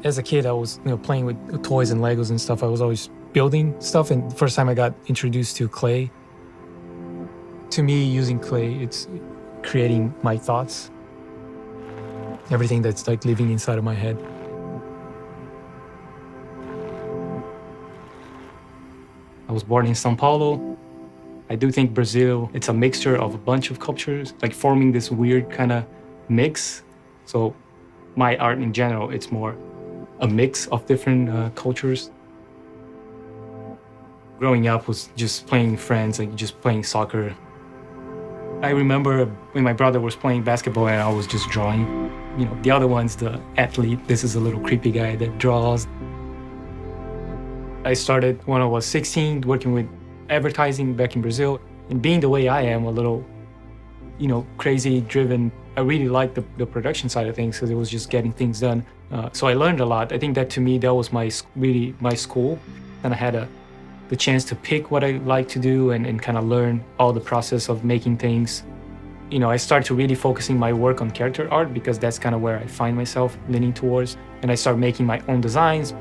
As a kid, I was playing with toys and Legos and stuff. I was always building stuff, and the first time I got introduced to clay. To me, using clay, it's creating my thoughts, everything that's like living inside of my head. I was born in São Paulo. I do think Brazil, it's a mixture of a bunch of cultures, like forming this weird kind of mix. So my art in general, it's more a mix of different cultures. Growing up was just playing with friends, like just playing soccer. I remember when my brother was playing basketball and I was just drawing. The other one's the athlete. This is a little creepy guy that draws. I started when I was 16 working with advertising back in Brazil. And being the way I am, a little, crazy driven, I really liked the production side of things because it was just getting things done. So I learned a lot. I think that to me, that was my school. And I had the chance to pick what I like to do and kind of learn all the process of making things. I started to really focusing my work on character art because that's kind of where I find myself leaning towards. And I started making my own designs.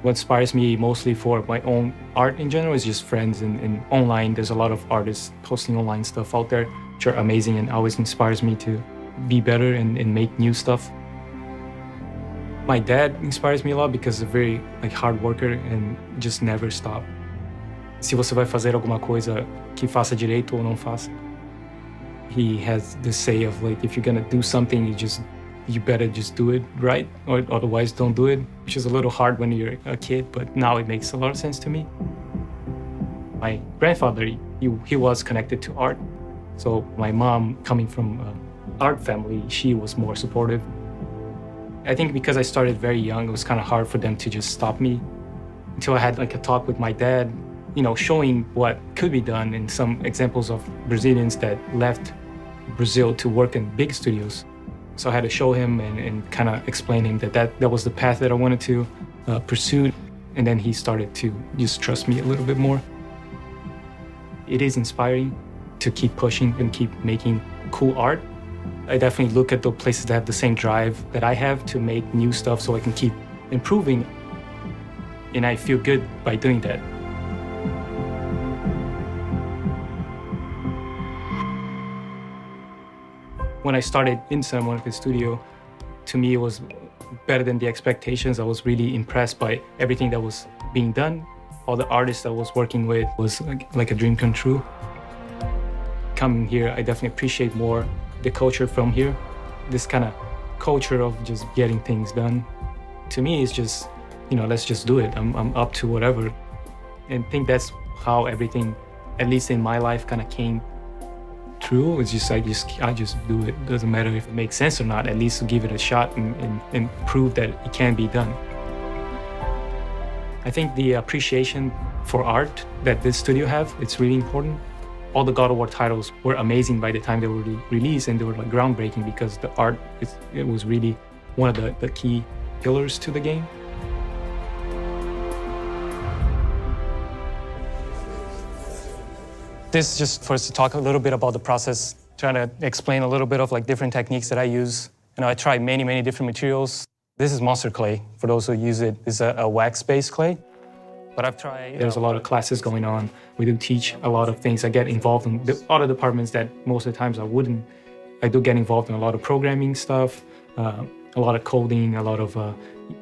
What inspires me mostly for my own art in general is just friends and online. There's a lot of artists posting online stuff out there, which are amazing and always inspires me to be better and make new stuff. My dad inspires me a lot because he's a very hard worker and just never stop. Se você vai fazer alguma coisa, que faça direito ou não faça. He has this say of if you're gonna do something, you better just do it right, or otherwise don't do it, which is a little hard when you're a kid, but now it makes a lot of sense to me. My grandfather, he was connected to art. So my mom, coming from an art family, she was more supportive. I think because I started very young, it was kind of hard for them to just stop me until I had a talk with my dad, showing what could be done and some examples of Brazilians that left Brazil to work in big studios. So I had to show him and kind of explain him that was the path that I wanted to pursue. And then he started to just trust me a little bit more. It is inspiring to keep pushing and keep making cool art. I definitely look at the places that have the same drive that I have to make new stuff so I can keep improving. And I feel good by doing that. When I started in Santa Monica studio, to me it was better than the expectations. I was really impressed by everything that was being done. All the artists I was working with was like a dream come true. Coming here, I definitely appreciate more the culture from here. This kind of culture of just getting things done. To me, it's just, let's just do it. I'm up to whatever. And I think that's how everything, at least in my life, kind of came true. It's just I just do it. Doesn't matter if it makes sense or not, at least to give it a shot and prove that it can be done. I think the appreciation for art that this studio have, it's really important. All the God of War titles were amazing by the time they were released, and they were groundbreaking because the art, it was really one of the key pillars to the game. This is just for us to talk a little bit about the process, trying to explain a little bit of different techniques that I use. I try many different materials. This is monster clay. For those who use it, it's a wax-based clay. But I've tried, there's a lot of classes going on. We do teach a lot of things. I get involved in other departments that most of the times I wouldn't. I do get involved in a lot of programming stuff, a lot of coding, a lot of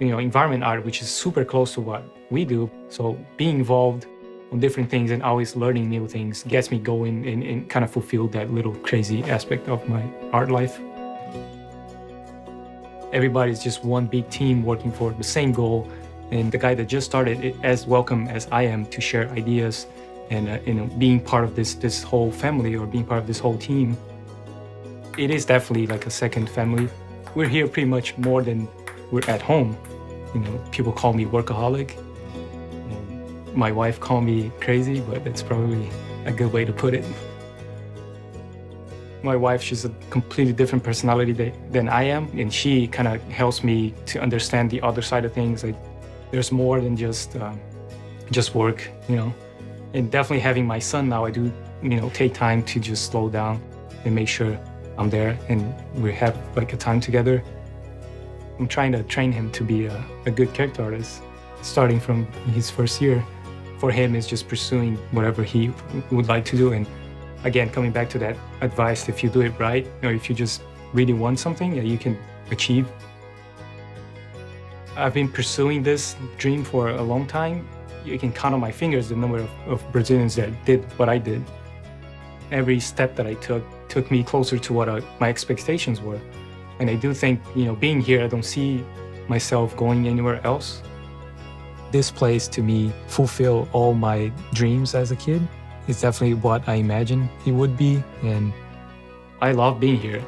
environment art, which is super close to what we do. So being involved on different things and always learning new things gets me going and kind of fulfill that little crazy aspect of my art life. Everybody's just one big team working for the same goal. And the guy that just started it, as welcome as I am to share ideas and being part of this whole family or being part of this whole team, it is definitely like a second family. We're here pretty much more than we're at home. People call me workaholic. And my wife call me crazy, but that's probably a good way to put it. My wife, she's a completely different personality than I am, and she kind of helps me to understand the other side of things. There's more than just work, And definitely having my son now, I do, take time to just slow down and make sure I'm there and we have a time together. I'm trying to train him to be a good character artist, starting from his first year. For him, it's just pursuing whatever he would like to do. And again, coming back to that advice, if you do it right, or if you just really want something, yeah, you can achieve. I've been pursuing this dream for a long time. You can count on my fingers the number of Brazilians that did what I did. Every step that I took me closer to what my expectations were. And I do think, being here, I don't see myself going anywhere else. This place, to me, fulfilled all my dreams as a kid. It's definitely what I imagined it would be, and I love being here.